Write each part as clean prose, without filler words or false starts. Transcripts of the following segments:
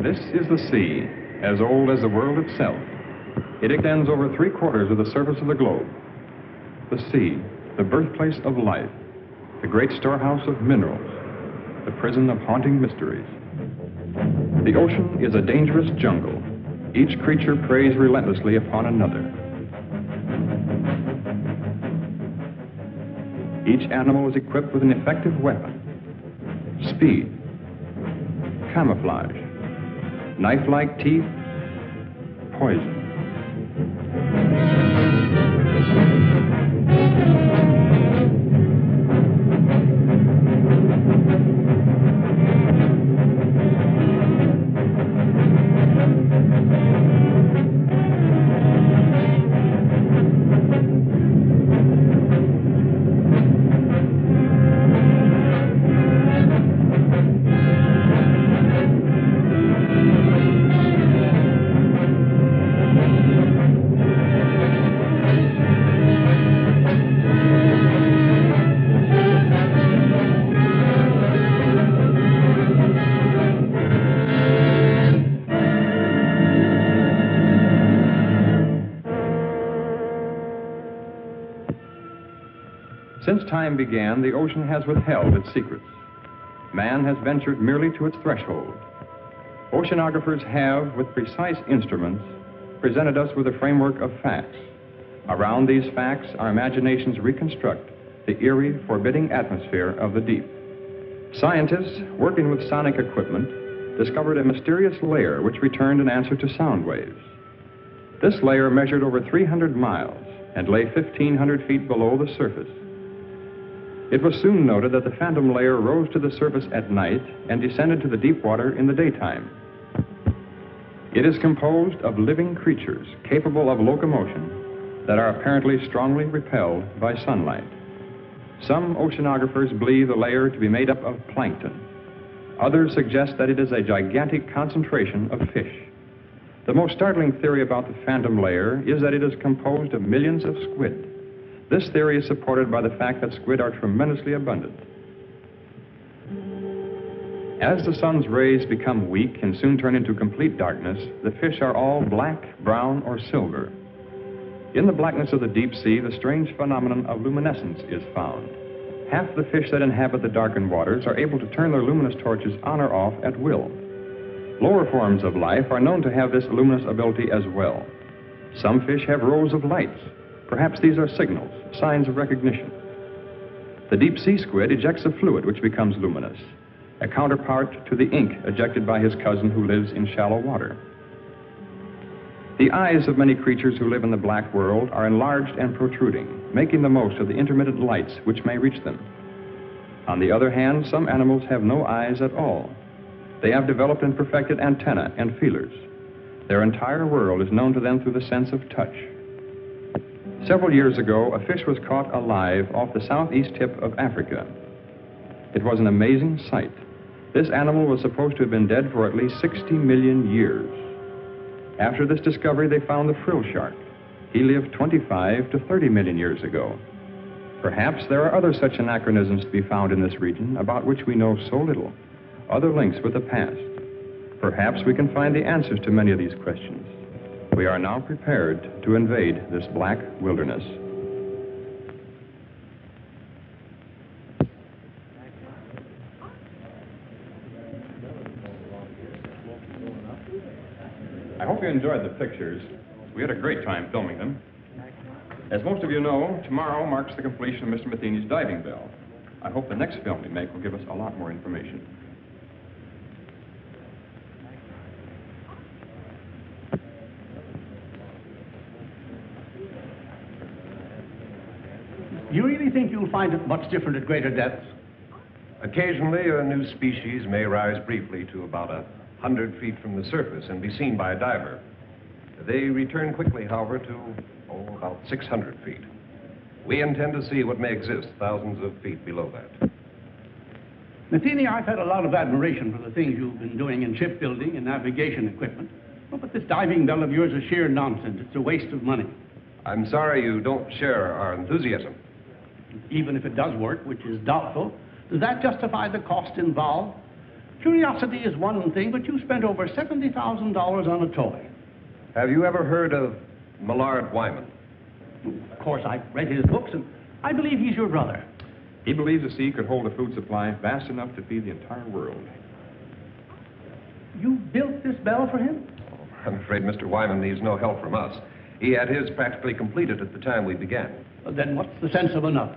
This is the sea, as old as the world itself. It extends over 3/4 of the surface of the globe. The sea, the birthplace of life, the great storehouse of minerals, the prison of haunting mysteries. The ocean is a dangerous jungle. Each creature preys relentlessly upon another. Each animal is equipped with an effective weapon: speed, camouflage, knife-like teeth, poison. Since time began, the ocean has withheld its secrets. Man has ventured merely to its threshold. Oceanographers have, with precise instruments, presented us with a framework of facts. Around these facts, our imaginations reconstruct the eerie, forbidding atmosphere of the deep. Scientists, working with sonic equipment, discovered a mysterious layer which returned an answer to sound waves. This layer measured over 300 miles and lay 1,500 feet below the surface. It was soon noted that the phantom layer rose to the surface at night and descended to the deep water in the daytime. It is composed of living creatures capable of locomotion that are apparently strongly repelled by sunlight. Some oceanographers believe the layer to be made up of plankton. Others suggest that it is a gigantic concentration of fish. The most startling theory about the phantom layer is that it is composed of millions of squid. This theory is supported by the fact that squid are tremendously abundant. As the sun's rays become weak and soon turn into complete darkness, the fish are all black, brown, or silver. In the blackness of the deep sea, the strange phenomenon of luminescence is found. Half the fish that inhabit the darkened waters are able to turn their luminous torches on or off at will. Lower forms of life are known to have this luminous ability as well. Some fish have rows of lights. Perhaps these are signals, signs of recognition. The deep sea squid ejects a fluid which becomes luminous, a counterpart to the ink ejected by his cousin who lives in shallow water. The eyes of many creatures who live in the black world are enlarged and protruding, making the most of the intermittent lights which may reach them. On the other hand, some animals have no eyes at all. They have developed and perfected antennae and feelers. Their entire world is known to them through the sense of touch. Several years ago, a fish was caught alive off the southeast tip of Africa. It was an amazing sight. This animal was supposed to have been dead for at least 60 million years. After this discovery, they found the frill shark. He lived 25 to 30 million years ago. Perhaps there are other such anachronisms to be found in this region about which we know so little, other links with the past. Perhaps we can find the answers to many of these questions. We are now prepared to invade this black wilderness. I hope you enjoyed the pictures. We had a great time filming them. As most of you know, tomorrow marks the completion of Mr. Matheny's diving bell. I hope the next film we make will give us a lot more information. You really think you'll find it much different at greater depths? Occasionally, a new species may rise briefly to about 100 feet from the surface and be seen by a diver. They return quickly, however, to, about 600 feet. We intend to see what may exist thousands of feet below that. Matheny, I've had a lot of admiration for the things you've been doing in shipbuilding and navigation equipment. Well, but this diving bell of yours is sheer nonsense. It's a waste of money. I'm sorry you don't share our enthusiasm. Even if it does work, which is doubtful, does that justify the cost involved? Curiosity is one thing, but you spent over $70,000 on a toy. Have you ever heard of Millard Wyman? Of course, I've read his books, and I believe he's your brother. He believes the sea could hold a food supply vast enough to feed the entire world. You built this bell for him? I'm afraid Mr. Wyman needs no help from us. He had his practically completed at the time we began. Well, then what's the sense of another?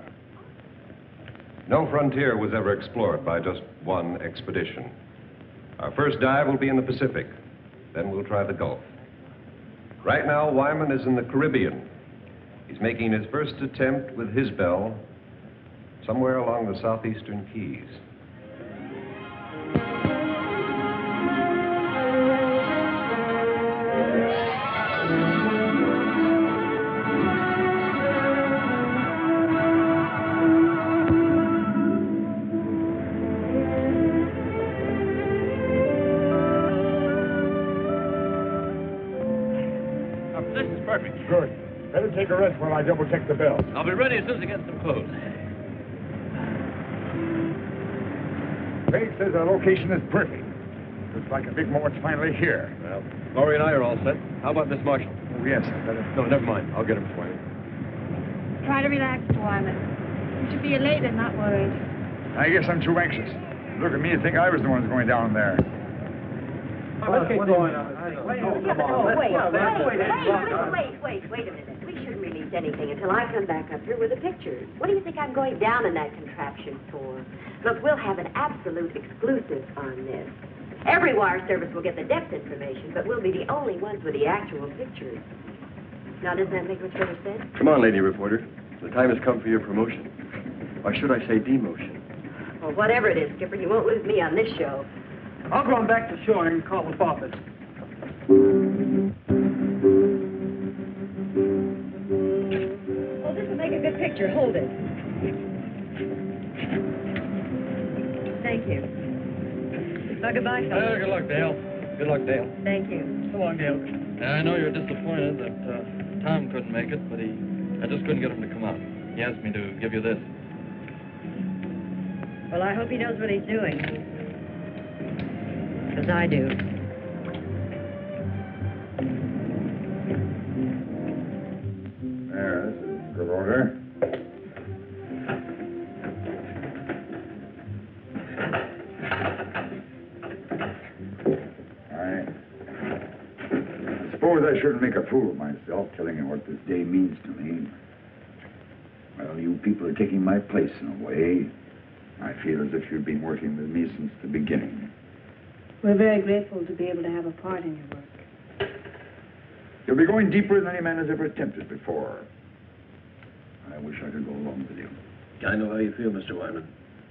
No frontier was ever explored by just one expedition. Our first dive will be in the Pacific. Then we'll try the Gulf. Right now, Wyman is in the Caribbean. He's making his first attempt with his bell somewhere along the southeastern Keys. This is perfect. Good. Better take a rest while I double-check the bell. I'll be ready as soon as I get some food. Craig says our location is perfect. Looks like a big moment's finally here. Well, Laurie and I are all set. How about Miss Marshall? Oh, yes. Better. No, never mind. I'll get him for you. Try to relax, Wyman. You should be elated, not worried. I guess I'm too anxious. Look at me and think I was the one going down there. Let's get going on. Wait a minute. We shouldn't release anything until I come back up here with the pictures. What do you think I'm going down in that contraption for? Look, we'll have an absolute exclusive on this. Every wire service will get the depth information, but we'll be the only ones with the actual pictures. Now, doesn't that make much better sense? Come on, lady reporter. The time has come for your promotion. Or should I say demotion? Well, whatever it is, Skipper, you won't lose me on this show. I'll go on back to shore and call the office. Oh, this will make a good picture. Hold it. Thank you. Well, goodbye, fellas. Good luck, Dale. Good luck, Dale. Thank you. So long, Dale. I know you're disappointed that Tom couldn't make it, but I just couldn't get him to come out. He asked me to give you this. Well, I hope he knows what he's doing. Because I do. There, this is good order. I suppose I shouldn't make a fool of myself telling you what this day means to me. Well, you people are taking my place in a way. I feel as if you've been working with me since the beginning. We're very grateful to be able to have a part in your work. You'll be going deeper than any man has ever attempted before. I wish I could go along with you. I know how you feel, Mr. Wyman.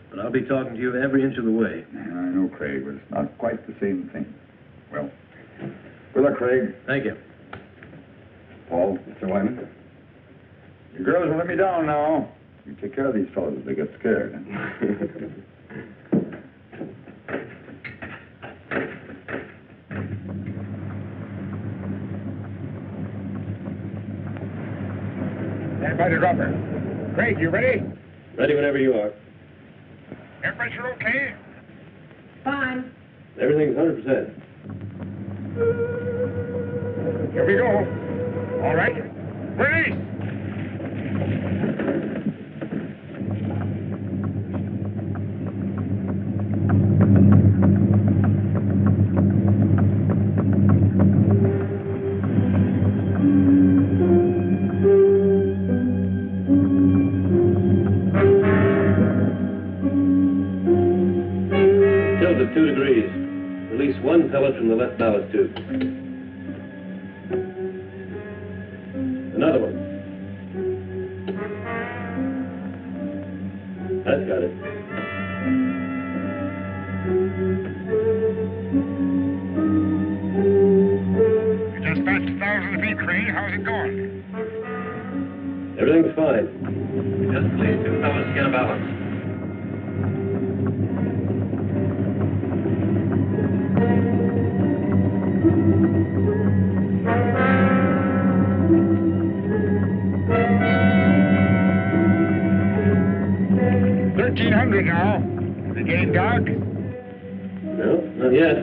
But I'll be talking to you every inch of the way. I know, Craig, but it's not quite the same thing. Well, good luck, Craig. Thank you. Paul. Mr. Wyman? You girls will let me down now. You take care of these fellows if they get scared. Stand by the dropper. Craig, you ready? Ready whenever you are. Air pressure okay? Fine. Everything's 100%. Here we go. All right. Release! Release one pellet from the left ballast tube. Another one. That's got it. You just passed 1,000 feet, Craig. How's it going? Everything's fine. Just release two pellets to get a balance. Now. Is it getting dark? No, not yet.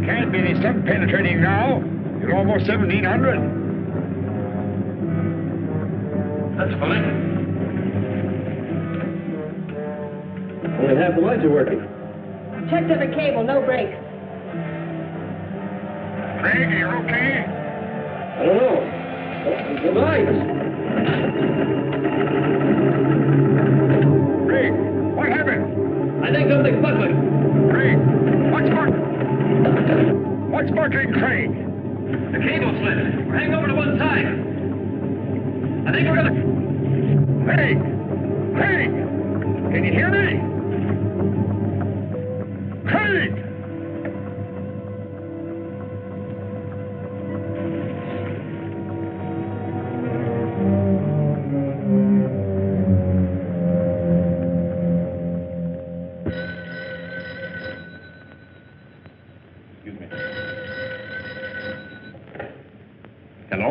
Can't be any sun penetrating now. You're almost 1,700. That's funny. Only half the lights are working. Checked every cable, no brakes. Craig, are you okay? I don't know. The lights. Craig, what happened? I think something's buckling. Craig, what's buckling, Craig? The cable slipped. We're hanging over to one side. I think we're gonna... Craig! Craig! Can you hear me? Craig! Excuse me. Hello?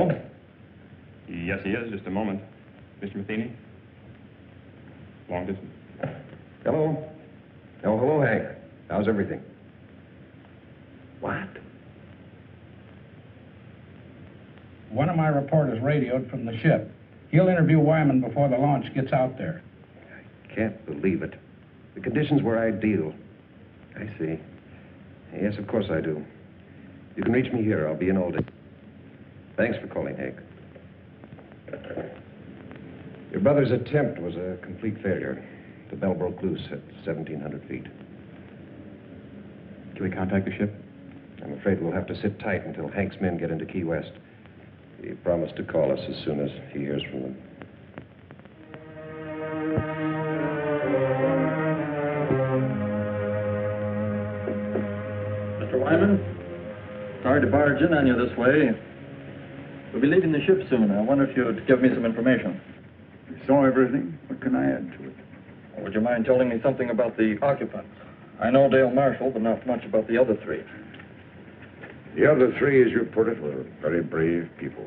Yes, he is. Just a moment. Mr. Matheny? Long distance. Hello? Oh, hello, Hank. How's everything? What? One of my reporters radioed from the ship. He'll interview Wyman before the launch gets out there. I can't believe it. The conditions were ideal. I see. Yes, of course I do. You can reach me here. I'll be in all day. Thanks for calling, Hank. Your brother's attempt was a complete failure. The bell broke loose at 1,700 feet. Can we contact the ship? I'm afraid we'll have to sit tight until Hank's men get into Key West. He promised to call us as soon as he hears from them. Mr. Wyman, sorry to barge in on you this way. We'll be leaving the ship soon. I wonder if you'd give me some information. You saw everything. What can I add to it? Would you mind telling me something about the occupants? I know Dale Marshall, but not much about the other three. The other three, as you put it, were very brave people.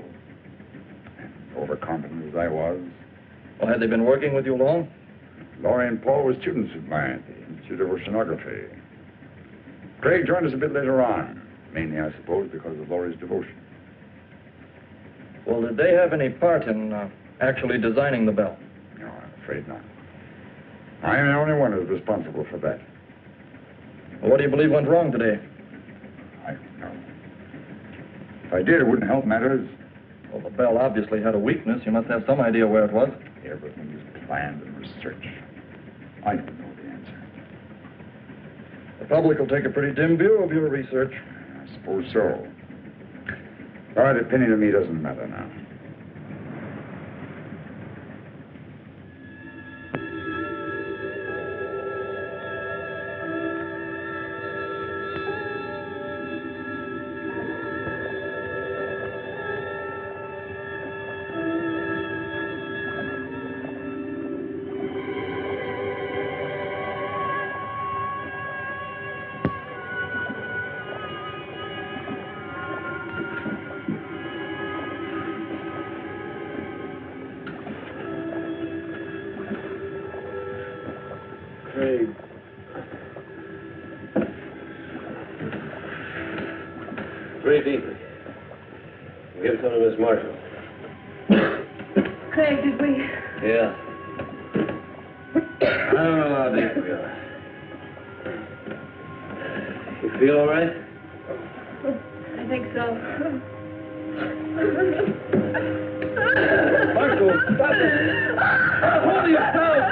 Overconfident as I was. Well, had they been working with you long? Laurie and Paul were students of mine, the Institute of Oceanography. Craig joined us a bit later on, mainly, I suppose, because of Laurie's devotion. Well, did they have any part in actually designing the bell? No, I'm afraid not. I am the only one who's responsible for that. Well, what do you believe went wrong today? I don't know. If I did, it wouldn't help matters. Well, the bell obviously had a weakness. You must have some idea where it was. Everything is planned and researched. I don't know the answer. The public will take a pretty dim view of your research. I suppose so. But a penny to me doesn't matter now. Craig. Breathe deeply. Give some to Miss Marshall. Craig, did we? Yeah. I don't know how deep we are. You feel all right? I think so. Marshal, stop it! Hold yourself!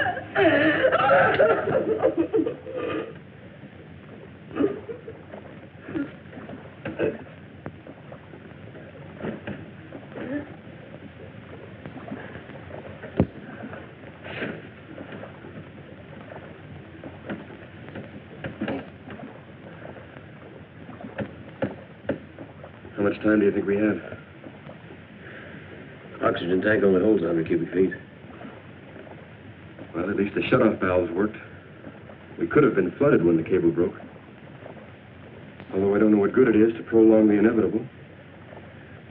How much time do you think we have? Oxygen tank only holds 100 cubic feet. Well, at least the shutoff valves worked. We could have been flooded when the cable broke. Although I don't know what good it is to prolong the inevitable.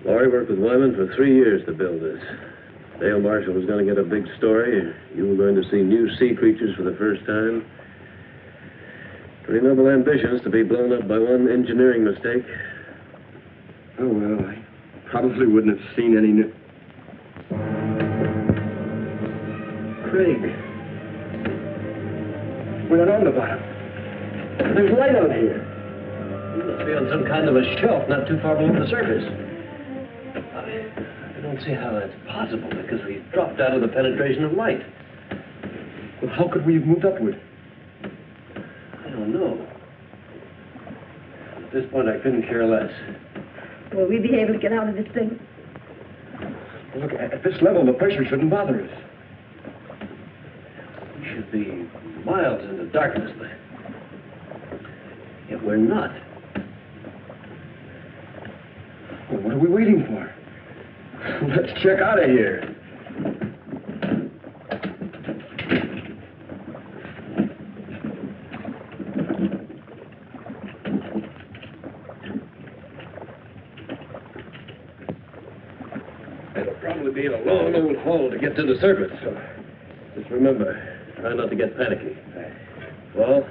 Laurie worked with Wyman for 3 years to build this. Dale Marshall was going to get a big story. You were going to see new sea creatures for the first time. Pretty noble ambitions to be blown up by one engineering mistake. Oh, well, I probably wouldn't have seen any new... Craig. We're not on the bottom. There's light out here. You must be on some kind of a shelf not too far below the surface. I don't see how that's possible, because we've dropped out of the penetration of light. Well, how could we have moved upward? I don't know. At this point, I couldn't care less. Will we be able to get out of this thing? Well, look, at this level, the pressure shouldn't bother us. We should be miles into darkness, but yet we're not. Well, what are we waiting for? Let's check out of here. It'll probably be a long old haul to get to the surface. So just remember, try not to get panicky. Well,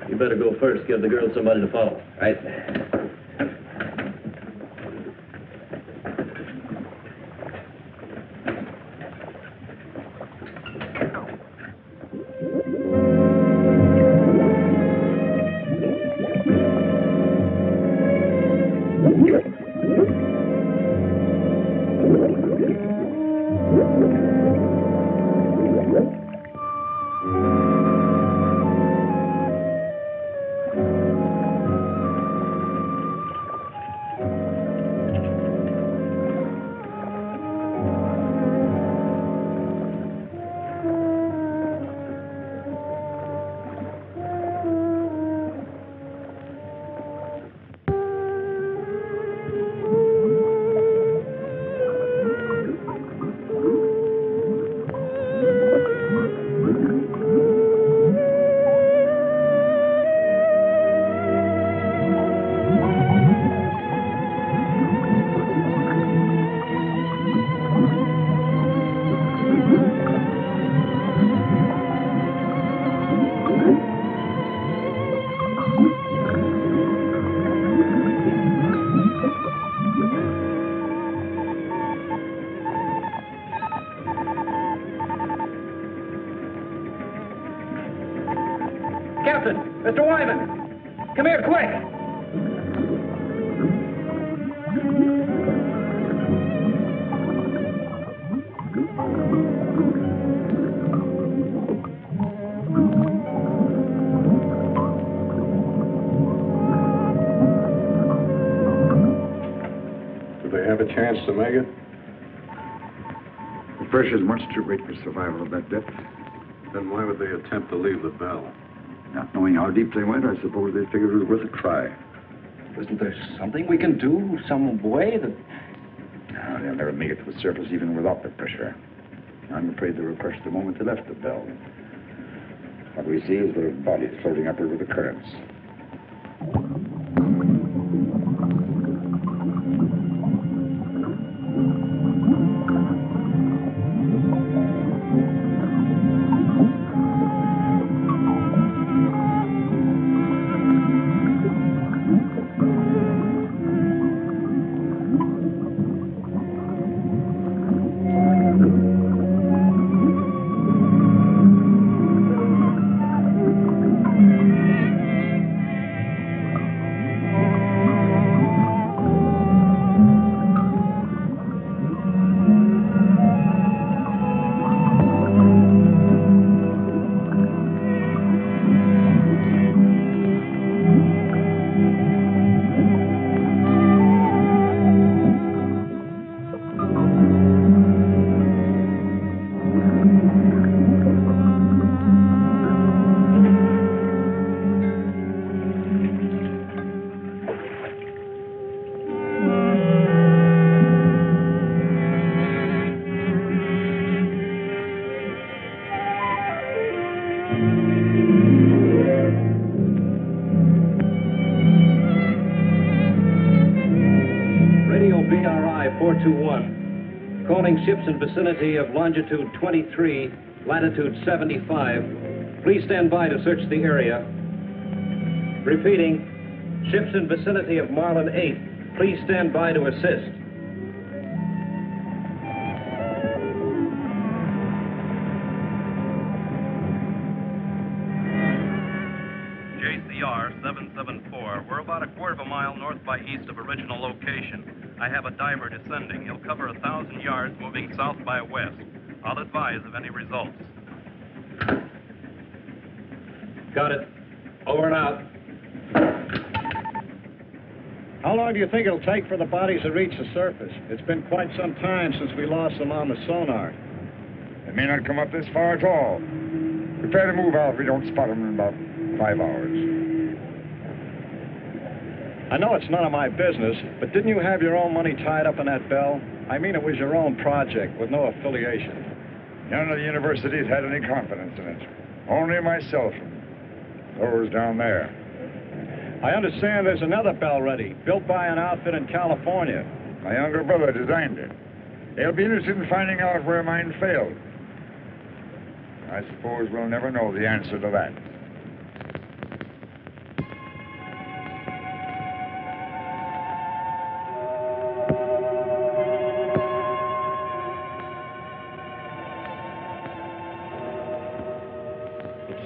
you better go first. Give the girls somebody to follow. Right. Captain! Mr. Wyman! Come here, quick! Do they have a chance to make it? The pressure's much too great for survival of that depth. Then why would they attempt to leave the bell? Not knowing how deep they went, I suppose they figured it was worth a try. Isn't there something we can do? Some way that... No, they'll never make it to the surface even without the pressure. I'm afraid they were crushed the moment they left the bell. What we see is their bodies floating upward with the currents. 421. Calling ships in vicinity of longitude 23, latitude 75. Please stand by to search the area. Repeating, ships in vicinity of Marlin 8. Please stand by to assist. JCR 774. We're about a quarter of a mile north by east of original location. I have a diver descending. He'll cover 1,000 yards moving south by west. I'll advise of any results. Got it. Over and out. How long do you think it'll take for the bodies to reach the surface? It's been quite some time since we lost them on the sonar. They may not come up this far at all. Prepare to move out if we don't spot them in about 5 hours. I know it's none of my business, but didn't you have your own money tied up in that bell? I mean, it was your own project with no affiliation. None of the universities had any confidence in it. Only myself and those down there. I understand there's another bell ready, built by an outfit in California. My younger brother designed it. They'll be interested in finding out where mine failed. I suppose we'll never know the answer to that.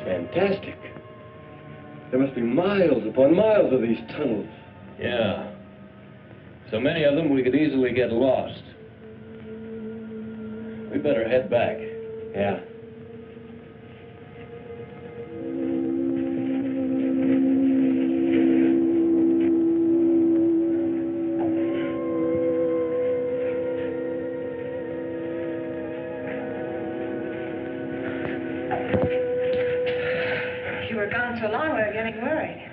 Fantastic. There must be miles upon miles of these tunnels. Yeah. So many of them we could easily get lost. We better head back. Yeah. So long, we're getting worried.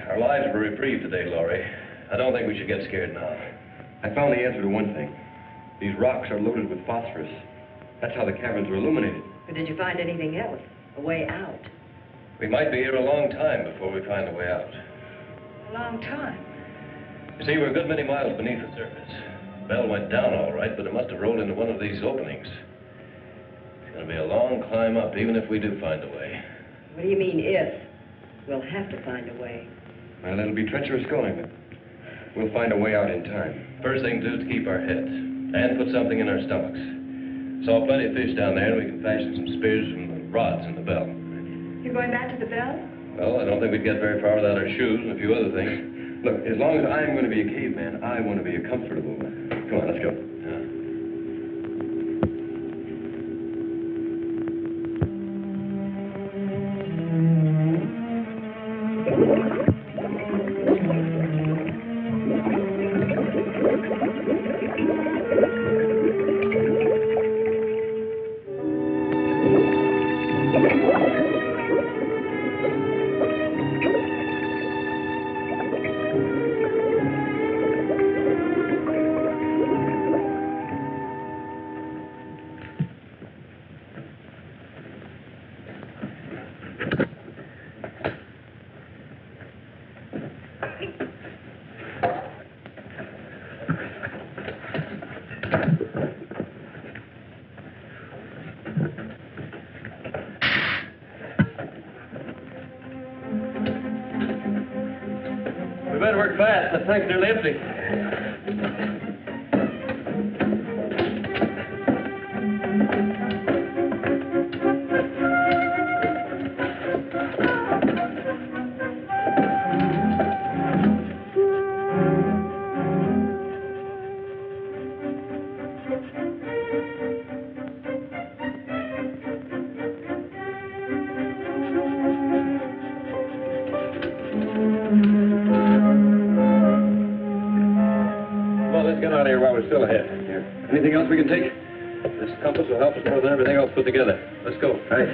Our lives were reprieved today, Laurie. I don't think we should get scared now. I found the answer to one thing. These rocks are loaded with phosphorus. That's how the caverns were illuminated. But did you find anything else? A way out? We might be here a long time before we find a way out. A long time. You see, we're a good many miles beneath the surface. The bell went down all right, but it must have rolled into one of these openings. It's going to be a long climb up, even if we do find a way. What do you mean, if? We'll have to find a way. Well, it'll be treacherous going, but we'll find a way out in time. First thing to do is to keep our heads and put something in our stomachs. Saw plenty of fish down there, and we can fashion some spears from the rods in the bell. You're going back to the bell? Well, I don't think we'd get very far without our shoes and a few other things. Look, as long as I'm going to be a caveman, I want to be a comfortable one. Come on, let's go. We better work fast. The tank's nearly empty. Still ahead. Here. Anything else we can take? This compass will help us more than everything else put together. Let's go. Right.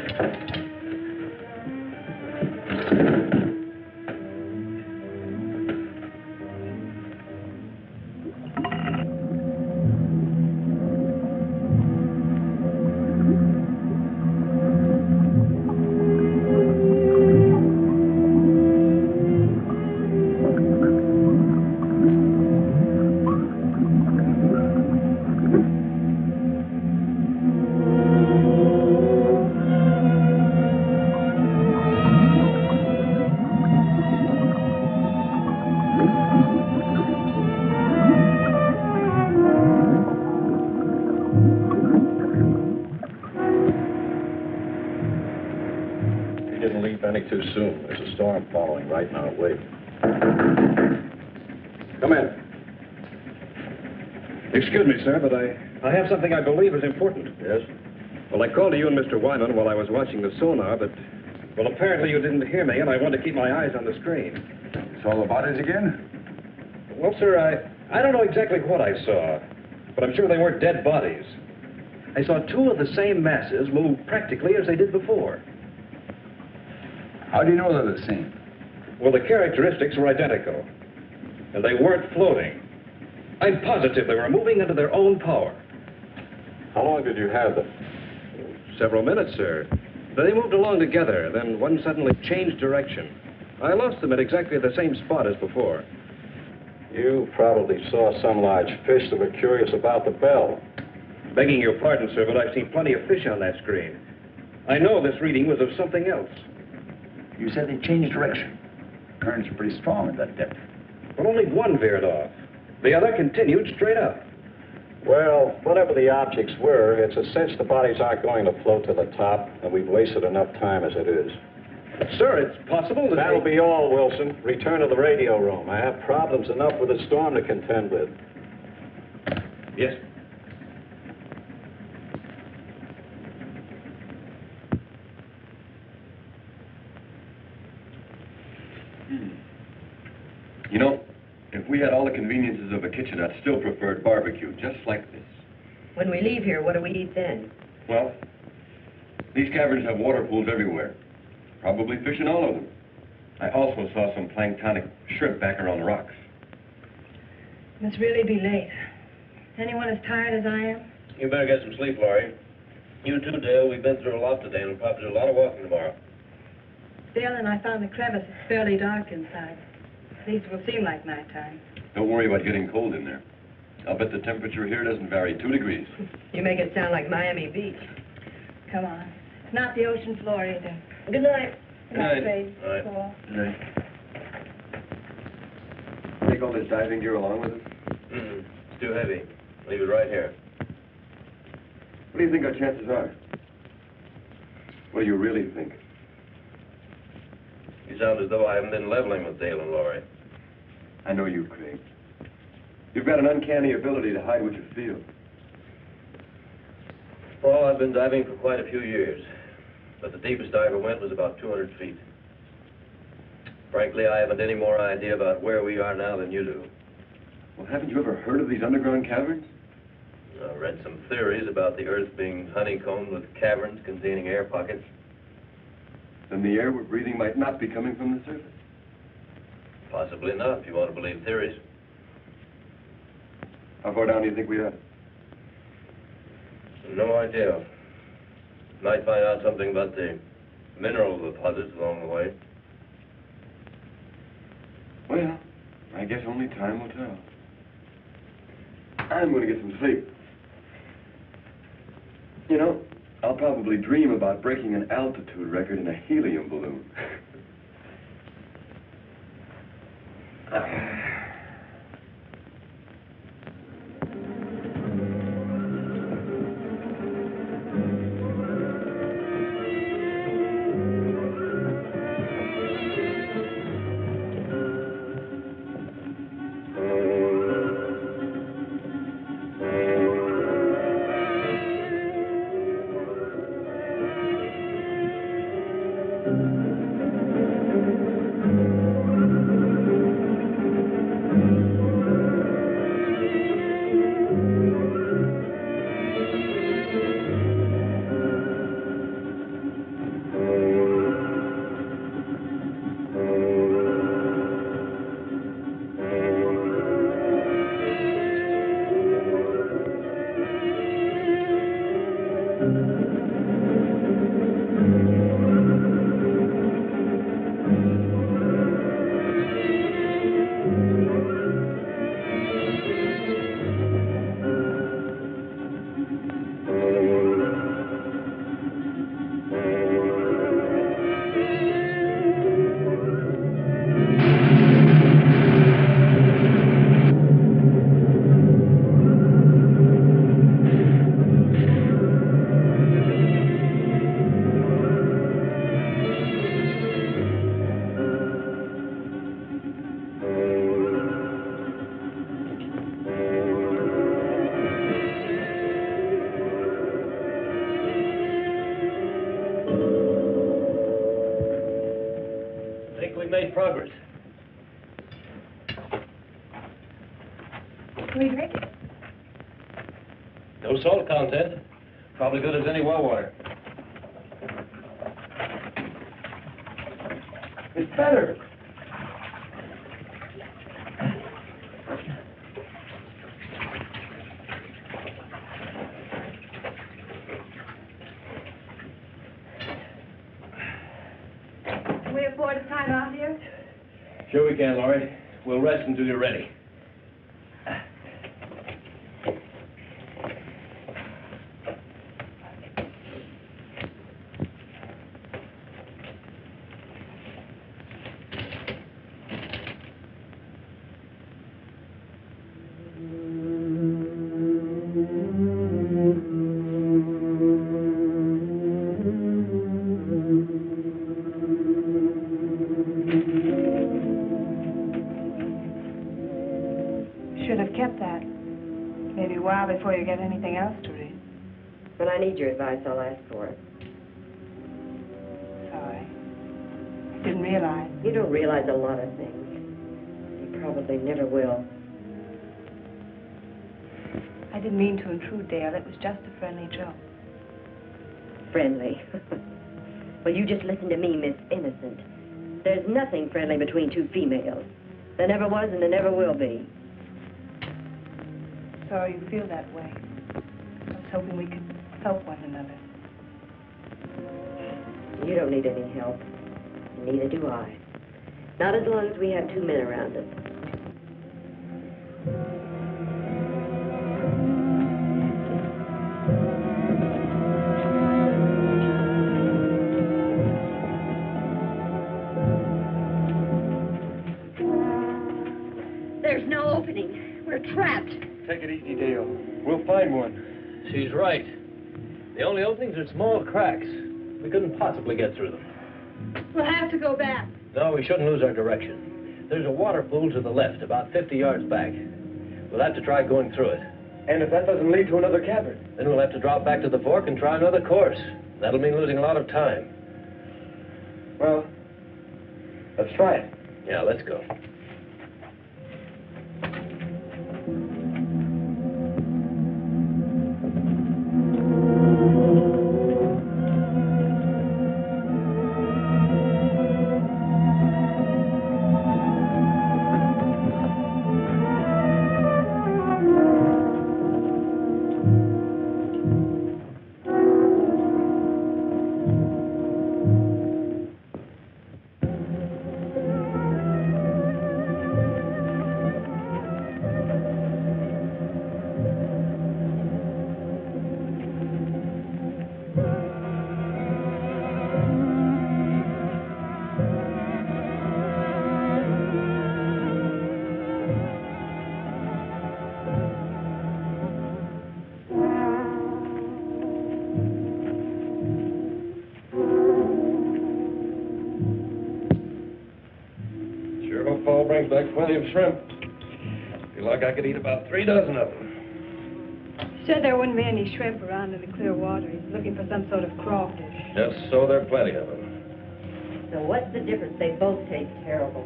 too soon. There's a storm following right now. Wait. Come in. Excuse me, sir, but I have something I believe is important. Yes? Well, I called to you and Mr. Wyman while I was watching the sonar, but, well, apparently you didn't hear me, and I wanted to keep my eyes on the screen. You saw the bodies again? Well, sir, I don't know exactly what I saw, but I'm sure they weren't dead bodies. I saw two of the same masses move practically as they did before. How do you know they're the same? Well, the characteristics were identical, and they weren't floating. I'm positive they were moving under their own power. How long did you have them? Several minutes, sir. They moved along together, then one suddenly changed direction. I lost them at exactly the same spot as before. You probably saw some large fish that were curious about the bell. Begging your pardon, sir, but I've seen plenty of fish on that screen. I know this reading was of something else. You said they changed direction. Currents are pretty strong at that depth. Well, only one veered off. The other continued straight up. Well, whatever the objects were, it's a cinch the bodies aren't going to float to the top, and we've wasted enough time as it is. Sir, it's possible that That'll be all, Wilson. Return to the radio room. I have problems enough with the storm to contend with. Yes. You know, if we had all the conveniences of a kitchen, I'd still prefer barbecue, just like this. When we leave here, what do we eat then? Well, these caverns have water pools everywhere. Probably fish in all of them. I also saw some planktonic shrimp back around the rocks. Must really be late. Anyone as tired as I am? You better get some sleep, Laurie. You too, Dale. We've been through a lot today, and we'll probably do a lot of walking tomorrow. Dale and I found the crevice. It's fairly dark inside. At least it will seem like nighttime. Don't worry about getting cold in there. I'll bet the temperature here doesn't vary 2 degrees. You make it sound like Miami Beach. Come on. It's not the ocean floor either. Good night. Good night. Trade. All right. Cool. Good night. Take all this diving gear along with us? It's too heavy. Leave it right here. What do you think our chances are? What do you really think? You sound as though I haven't been leveling with Dale and Laurie. I know you, Craig. You've got an uncanny ability to hide what you feel. Well, I've been diving for quite a few years, but the deepest I ever went was about 200 feet. Frankly, I haven't any more idea about where we are now than you do. Well, haven't you ever heard of these underground caverns? I read some theories about the Earth being honeycombed with caverns containing air pockets. Then the air we're breathing might not be coming from the surface. Possibly not, if you want to believe theories. How far down do you think we are? No idea. Might find out something about the mineral deposits along the way. Well, I guess only time will tell. I'm going to get some sleep. You know, I'll probably dream about breaking an altitude record in a helium balloon. we've made progress. Can we drink it? No salt content. Probably good as any well water. It's better. Can we afford a time out here? Sure we can, Laurie. We'll rest until you're ready. Should have kept that. Maybe a while before you get anything else to read. When I need your advice, I'll ask for it. Sorry. Didn't realize. You don't realize a lot of things. You probably never will. I didn't mean to intrude, Dale. It was just a friendly joke. Friendly. Well, you just listen to me, Miss Innocent. There's nothing friendly between two females. There never was and there never will be. Sorry you feel that way. I was hoping we could help one another. You don't need any help. Neither do I. Not as long as we have two men around us. There's no opening. We're trapped. Take it easy, Dale. We'll find one. She's right. The only openings are small cracks. We couldn't possibly get through them. We'll have to go back. No, we shouldn't lose our direction. There's a water pool to the left, about 50 yards back. We'll have to try going through it. And if that doesn't lead to another cabin? Then we'll have to drop back to the fork and try another course. That'll mean losing a lot of time. Well, let's try it. Yeah, let's go. Fall brings back plenty of shrimp. Feel like I could eat about 3 dozen of them. Said there wouldn't be any shrimp around in the clear water. He's looking for some sort of crawfish. Just so there are plenty of them. So what's the difference? They both taste terrible.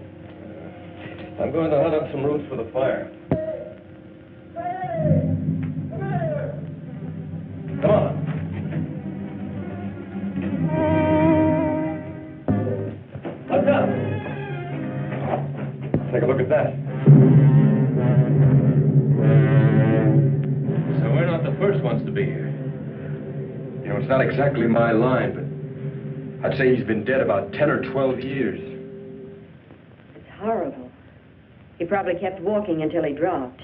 I'm going to hunt up some roots for the fire. Come on. Look up. Take a look at that. So we're not the first ones to be here. You know, it's not exactly my line, but I'd say he's been dead about 10 or 12 years. It's horrible. He probably kept walking until he dropped.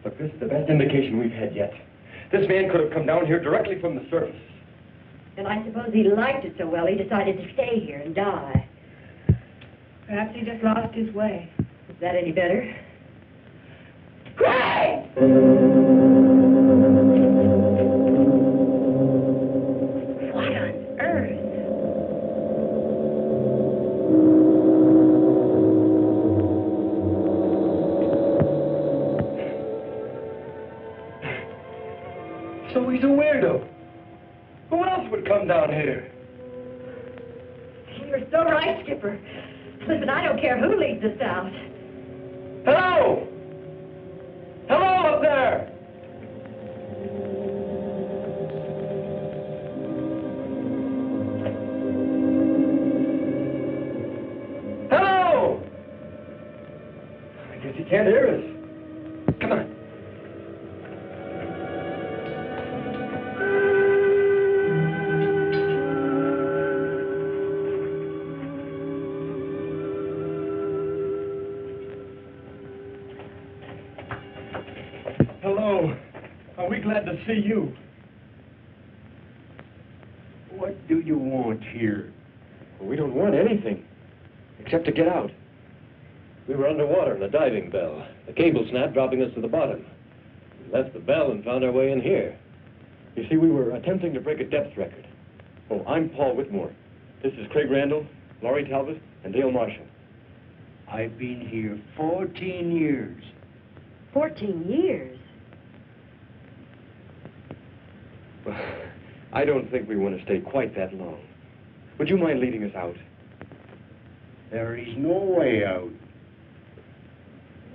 Look, this is the best indication we've had yet. This man could have come down here directly from the surface. And I suppose he liked it so well he decided to stay here and die. Perhaps he just lost his way. Is that any better? Craig! What on earth? So he's a weirdo. Who else would come down here? You're so right, Skipper. The Listen, I don't care who leads us out. Hello! Hello up there! Hello! I guess he can't hear us. Come on. Hello. Are we glad to see you? What do you want here? Well, we don't want anything, except to get out. We were underwater in a diving bell. The cable snapped, dropping us to the bottom. We left the bell and found our way in here. You see, we were attempting to break a depth record. Oh, I'm Paul Whitmore. This is Craig Randall, Laurie Talbot, and Dale Marshall. I've been here 14 years. 14 years? Well, I don't think we want to stay quite that long. Would you mind leading us out? There is no way out.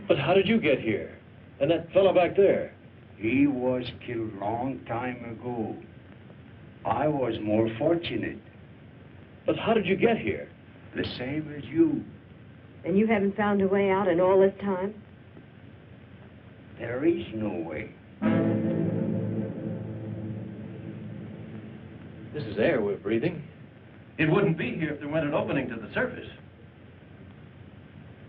But how did you get here? And that fellow back there? He was killed long time ago. I was more fortunate. But how did you get here? The same as you. And you haven't found a way out in all this time? There is no way. This is air we're breathing. It wouldn't be here if there weren't an opening to the surface.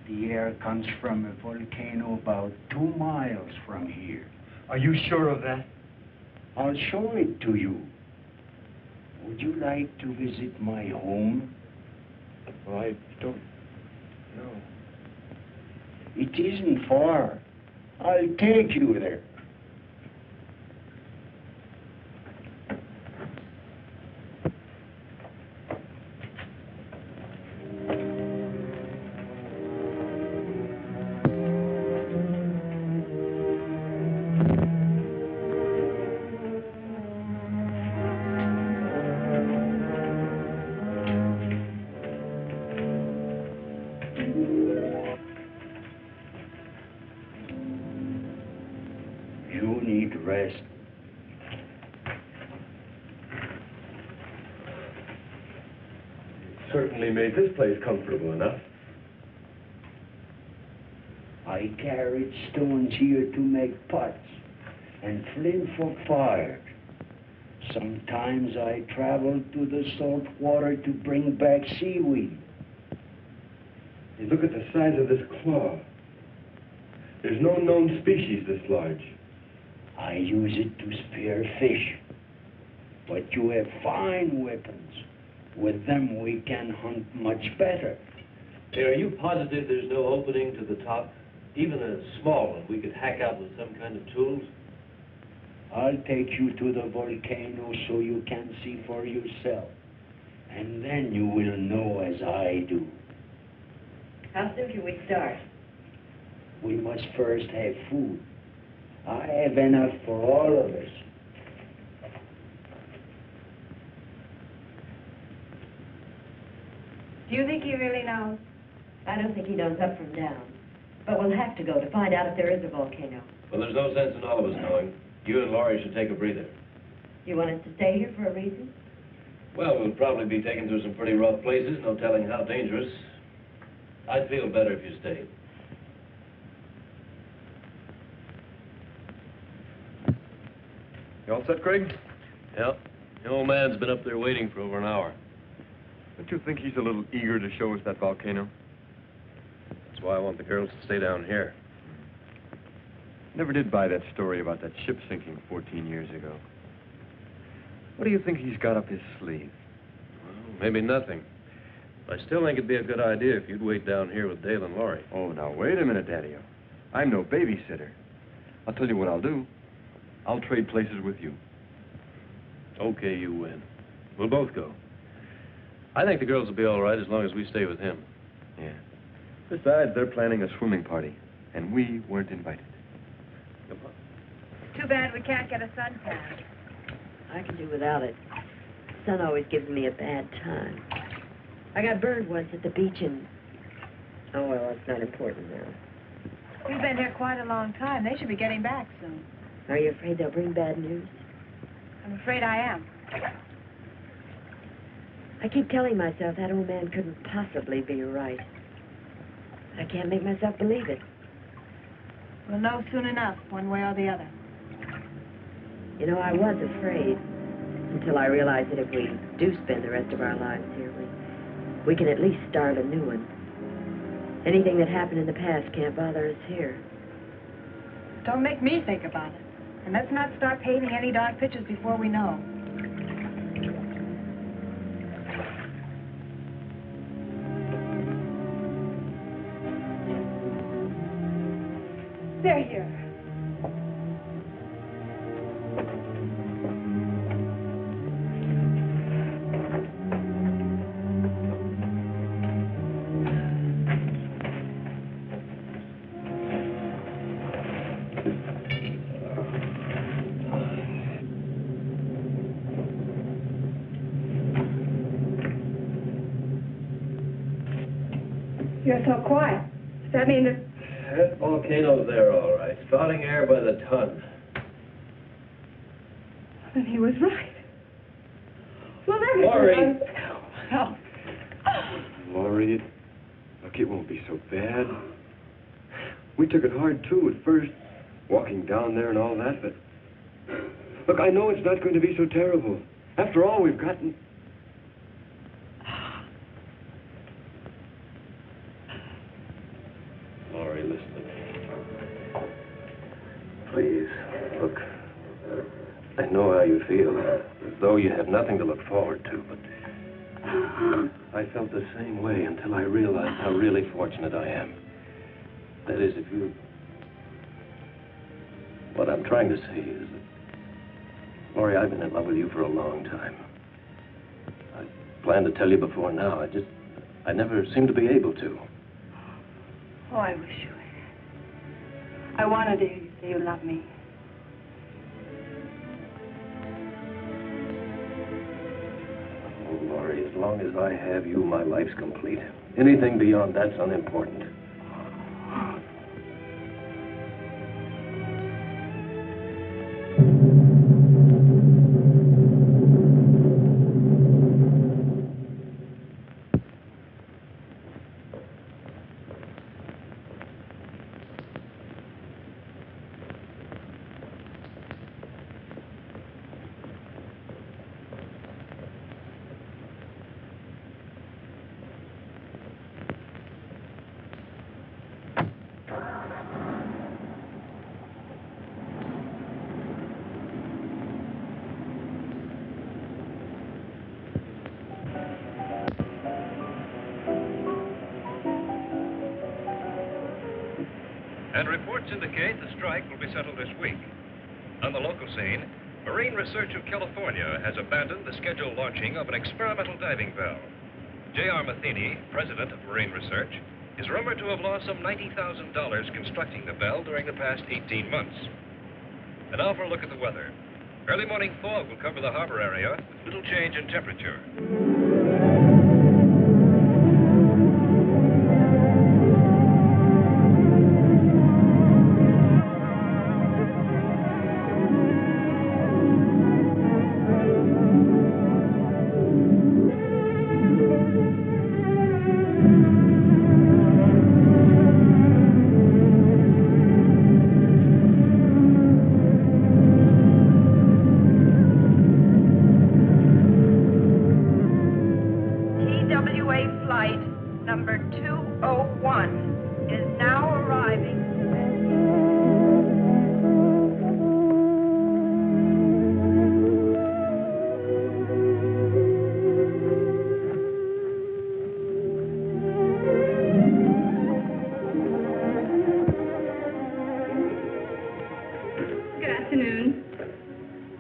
The air comes from a volcano about 2 miles from here. Are you sure of that? I'll show it to you. Would you like to visit my home? Well, I don't know. It isn't far. I'll take you there. You need rest. Certainly made this place comfortable enough. I carried stones here to make pots and flint for fire. Sometimes I traveled to the salt water to bring back seaweed. Hey, look at the size of this claw. There's no known species this large. I use it to spear fish. But you have fine weapons. With them we can hunt much better. Hey, are you positive there's no opening to the top? Even a small one we could hack out with some kind of tools? I'll take you to the volcano so you can see for yourself. And then you will know as I do. How soon can we start? We must first have food. I have enough for all of us. Do you think he really knows? I don't think he knows up from down. But we'll have to go to find out if there is a volcano. Well, there's no sense in all of us knowing. You and Laurie should take a breather. You want us to stay here for a reason? Well, we'll probably be taken through some pretty rough places, no telling how dangerous. I'd feel better if you stayed. You all set, Craig? Yep. The old man's been up there waiting for over an hour. Don't you think he's a little eager to show us that volcano? That's why I want the girls to stay down here. Never did buy that story about that ship sinking 14 years ago. What do you think he's got up his sleeve? Well, maybe nothing. But I still think it'd be a good idea if you'd wait down here with Dale and Laurie. Oh, now, wait a minute, Daddy-o. I'm no babysitter. I'll tell you what I'll do. I'll trade places with you. Okay, you win. We'll both go. I think the girls will be all right as long as we stay with him. Yeah. Besides, they're planning a swimming party, and we weren't invited. Come on. Too bad we can't get a suntan. I can do without it. The sun always gives me a bad time. I got burned once at the beach, and Oh, well, that's not important now. We've been here quite a long time. They should be getting back soon. Are you afraid they'll bring bad news? I'm afraid I am. I keep telling myself that old man couldn't possibly be right. I can't make myself believe it. We'll know soon enough, one way or the other. You know, I was afraid until I realized that if we do spend the rest of our lives here, we can at least start a new one. Anything that happened in the past can't bother us here. Don't make me think about it. And let's not start painting any dark pictures before we know. They're here. You're so quiet. Does that mean that... That volcano's there, all right. Spouting air by the ton. Then he was right. Well, then... Laurie! Oh. Laurie, look, it won't be so bad. We took it hard, too, at first, walking down there and all that, but... Look, I know it's not going to be so terrible. After all, we've gotten... Laurie, listen to me. Please, look, I know how you feel, as though you have nothing to look forward to, but I felt the same way until I realized how really fortunate I am. That is, if you... What I'm trying to say is that, Laurie, I've been in love with you for a long time. I planned to tell you before now, I never seemed to be able to. Oh, I wish you had. I wanted to hear you say you love me. Oh, Laurie, as long as I have you, my life's complete. Anything beyond that's unimportant. And reports indicate the strike will be settled this week. On the local scene, Marine Research of California has abandoned the scheduled launching of an experimental diving bell. J.R. Matheny, president of Marine Research, is rumored to have lost some $90,000 constructing the bell during the past 18 months. And now for a look at the weather. Early morning fog will cover the harbor area with little change in temperature.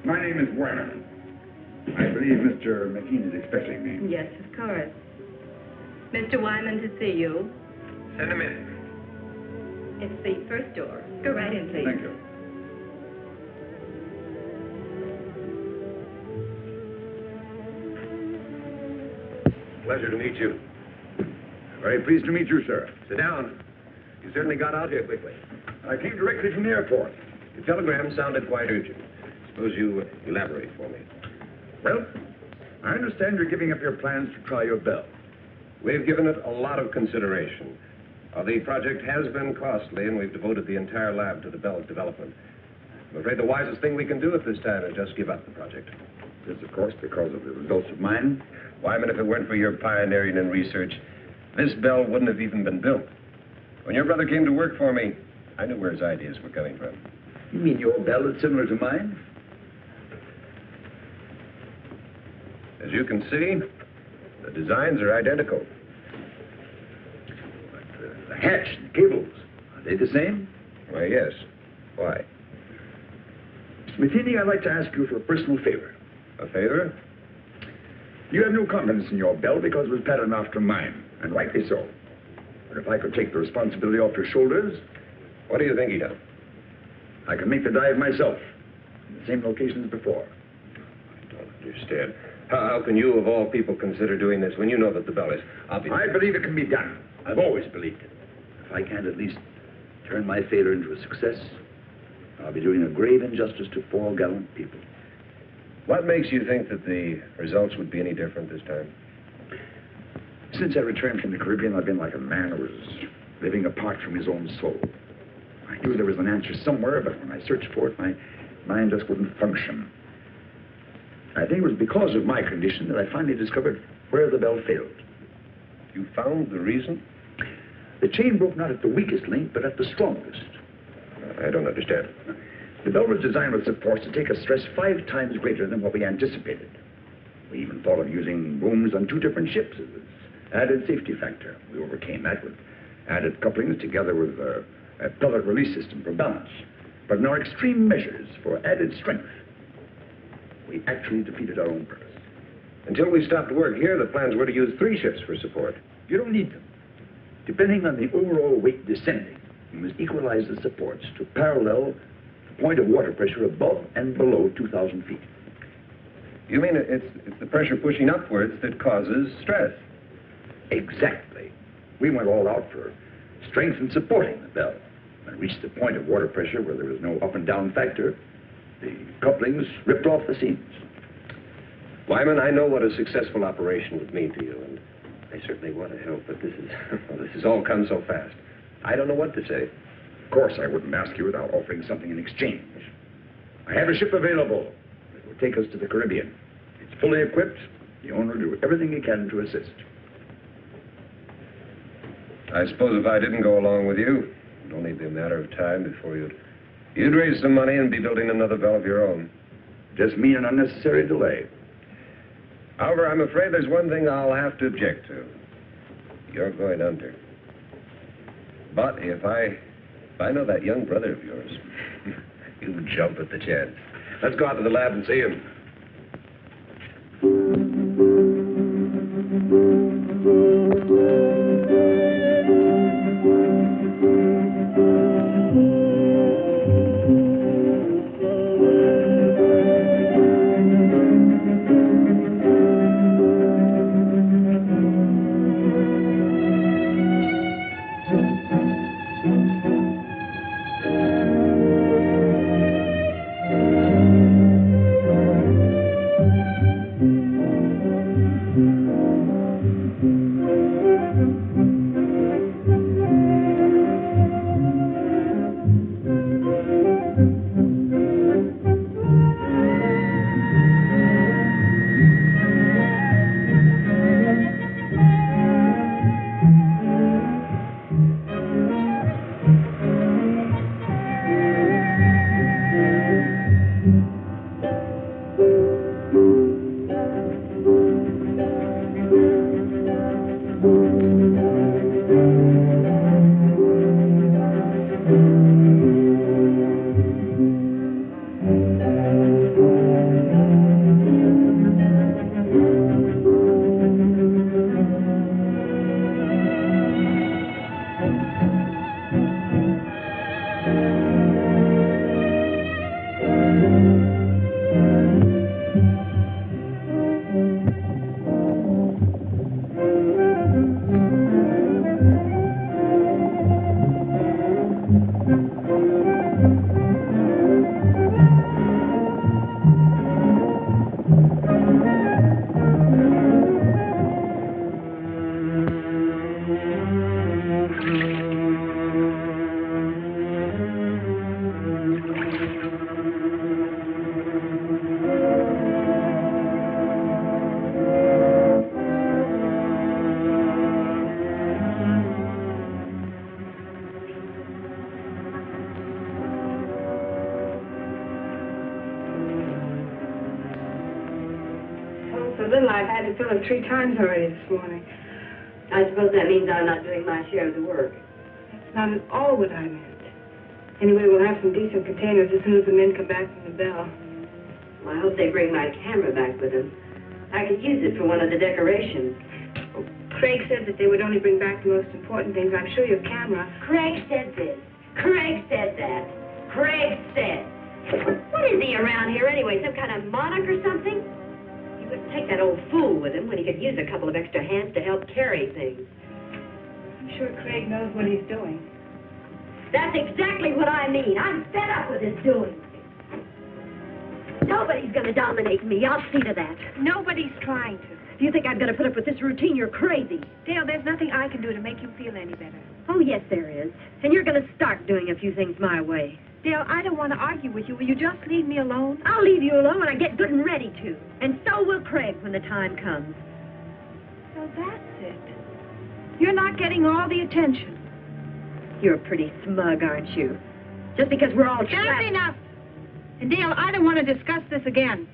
My name is Wyman. I believe Mr. McKean is expecting me. Yes, of course. Mr. Wyman to see you. Send him in. It's the first door. Go right in, please. Thank you. Pleasure to meet you. Very pleased to meet you, sir. Sit down. You certainly got out here quickly. I came directly from the airport. The telegram sounded quite urgent. Suppose you elaborate for me. Well, I understand you're giving up your plans to try your bell. We've given it a lot of consideration. The project has been costly, and we've devoted the entire lab to the bell's development. I'm afraid the wisest thing we can do at this time is just give up the project. This, of course, because of the results of mine. Wyman, if it weren't for your pioneering and research, this bell wouldn't have even been built. When your brother came to work for me, I knew where his ideas were coming from. You mean your bell is similar to mine? As you can see, the designs are identical. But the hatch and cables, are they the same? Why, yes. Why? Mr. Matheny, I'd like to ask you for a personal favor. A favor? You have no confidence in your bell because it was patterned after mine, and rightly so. But if I could take the responsibility off your shoulders... What do you think he done? I can make the dive myself, in the same location as before. I don't understand. How can you, of all people, consider doing this when you know that the bell is obvious? I believe it can be done. I've always believed it. If I can't at least turn my failure into a success, I'll be doing a grave injustice to 4 gallant people. What makes you think that the results would be any different this time? Since I returned from the Caribbean, I've been like a man who was living apart from his own soul. I knew there was an answer somewhere, but when I searched for it, my mind just wouldn't function. I think it was because of my condition that I finally discovered where the bell failed. You found the reason? The chain broke not at the weakest link, but at the strongest. I don't understand. The bell was designed with supports to take a stress 5 times greater than what we anticipated. We even thought of using booms on 2 different ships as an added safety factor. We overcame that with added couplings together with a pellet release system for balance. But in our extreme measures for added strength, we actually defeated our own purpose. Until we stopped work here, the plans were to use 3 ships for support. You don't need them. Depending on the overall weight descending, you must equalize the supports to parallel the point of water pressure above and below 2,000 feet. You mean it's the pressure pushing upwards that causes stress? Exactly. We went all out for strength and supporting the bell. When it reached the point of water pressure where there was no up and down factor, the couplings ripped off the seams. Wyman, I know what a successful operation would mean to you, and I certainly want to help, but this has all come so fast. I don't know what to say. Of course, I wouldn't ask you without offering something in exchange. I have a ship available that will take us to the Caribbean. It's fully equipped. The owner will do everything he can to assist. I suppose if I didn't go along with you, it'd only be a matter of time before you'd raise some money and be building another bell of your own. Just mean an unnecessary delay. However, I'm afraid there's one thing I'll have to object to. You're going under. But if I know that young brother of yours, you jump at the chance. Let's go out to the lab and see him. little I've had to fill it 3 times already this morning. I suppose that means I'm not doing my share of the work. That's not at all what I meant. Anyway, we'll have some decent containers as soon as the men come back from the bell. Well, I hope they bring my camera back with them. I could use it for one of the decorations. Well, Craig said that they would only bring back the most important things. I'm sure your camera... Craig said this. Craig said that. Craig said. What is he around here anyway? Some kind of monarch or something? He wouldn't take that old fool with him when he could use a couple of extra hands to help carry things. I'm sure Craig knows what he's doing. That's exactly what I mean. I'm fed up with his doing. Nobody's going to dominate me. I'll see to that. Nobody's trying to. If you think I'm going to put up with this routine, you're crazy. Dale, there's nothing I can do to make you feel any better. Oh, yes, there is. And you're going to start doing a few things my way. Dale, I don't want to argue with you. Will you just leave me alone? I'll leave you alone when I get good and ready to. And so will Craig when the time comes. So that's it. You're not getting all the attention. You're pretty smug, aren't you? Just because we're all trapped. That's enough. And Dale, I don't want to discuss this again.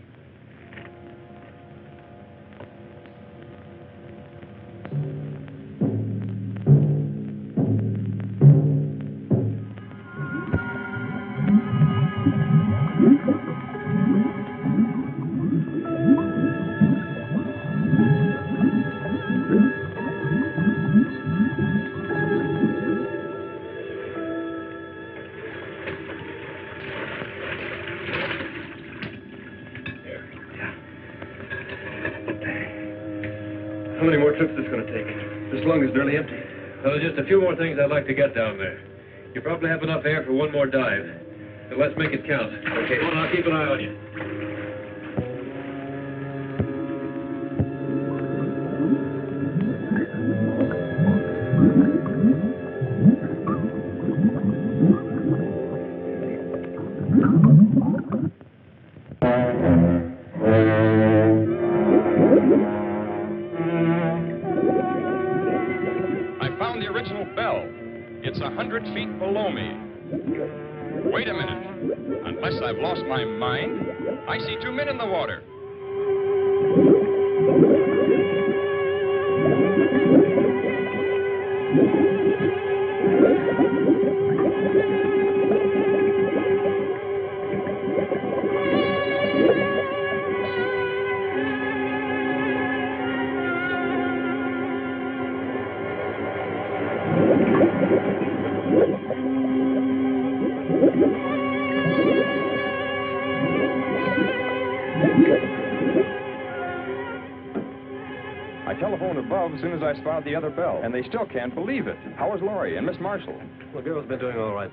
How many more trips is this going to take? This lung is nearly empty. Well, there's just a few more things I'd like to get down there. You probably have enough air for one more dive. So let's make it count. Okay, well, I'll keep an eye on you. It's 100 feet below me. Wait a minute. Unless I've lost my mind, I see 2 men in the water. I telephoned above as soon as I spotted the other bell, and they still can't believe it. How is Laurie and Miss Marshall? The girl's been doing all right.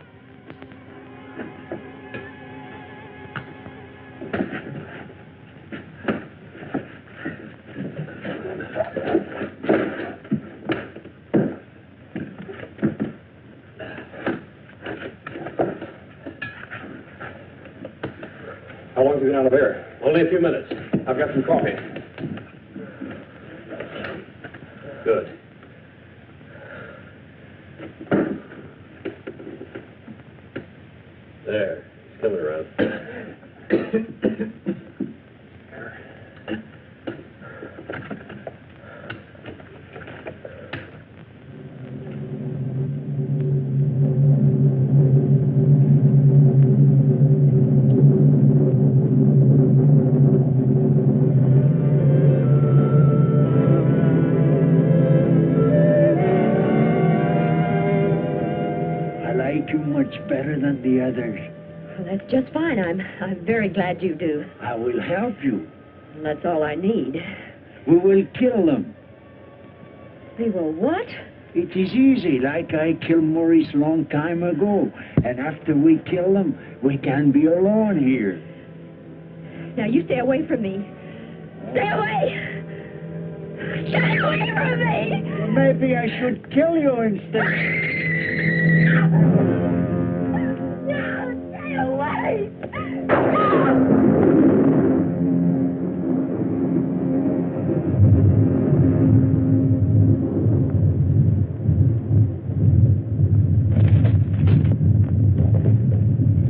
How long have you been out of air? Only a few minutes. I've got some coffee. Good. There. He's coming around. Better than the others. Well, that's just fine. I'm very glad you do. I will help you. And that's all I need. We will kill them. We will what? It is easy, like I killed Maurice long time ago. And after we kill them, we can be alone here. Now, you stay away from me. Stay away! Stay away from me! Well, maybe I should kill you instead. Away!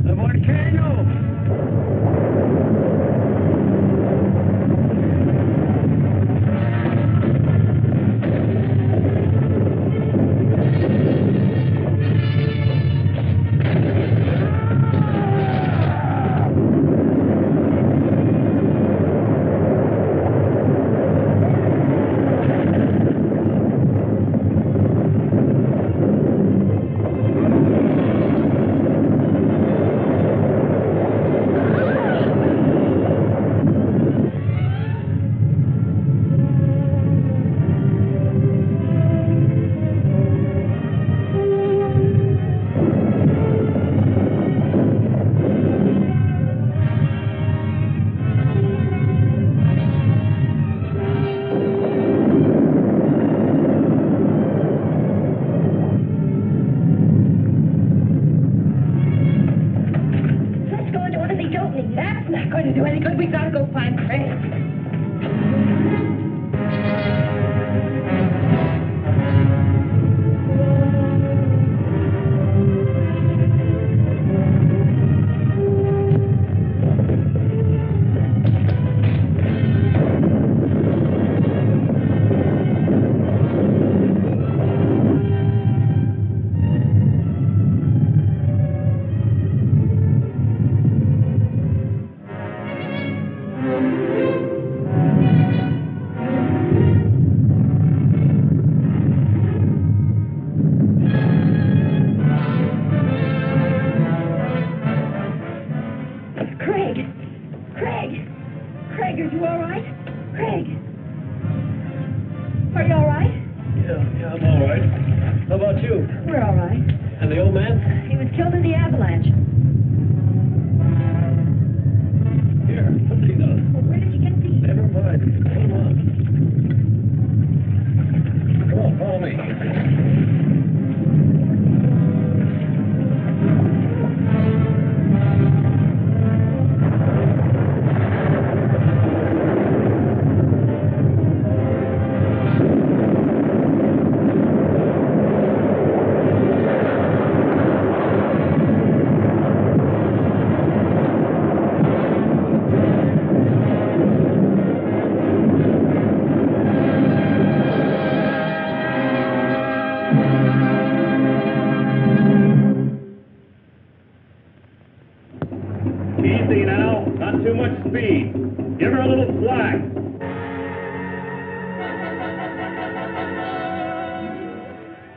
The volcano! not going to do any good. We got to go find Craig.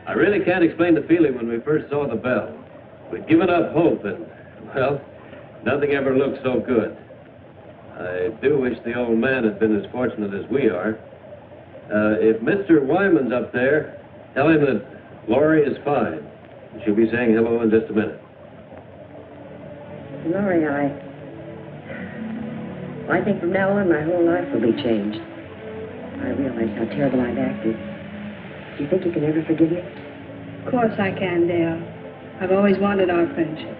I really can't explain the feeling when we first saw the bell. We'd given up hope and, well, nothing ever looked so good. I do wish the old man had been as fortunate as we are. If Mr. Wyman's up there, tell him that Laurie is fine. She'll be saying hello in just a minute. Laurie, I think from now on my whole life will be changed. I realize how terrible I've acted. Do you think you can ever forgive me? Of course I can, Dale. I've always wanted our friendship.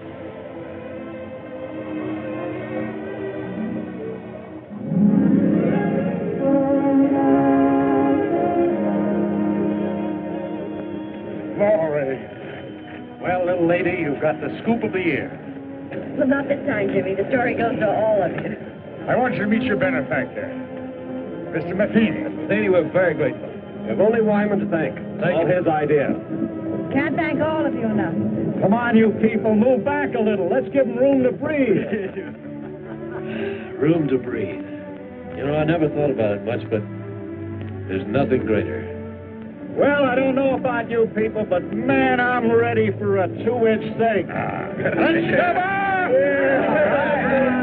Laurie. Well, little lady, you've got the scoop of the year. Well, not this time, Jimmy. The story goes to all of you. I want you to meet your benefactor, Mr. Matheny. Matheny, we're very grateful. We have only Wyman to thank. All his idea. Can't thank all of you enough. Come on, you people, move back a little. Let's give them room to breathe. Room to breathe. You know, I never thought about it much, but there's nothing greater. Well, I don't know about you people, but man, I'm ready for a 2-inch steak. Let's come on!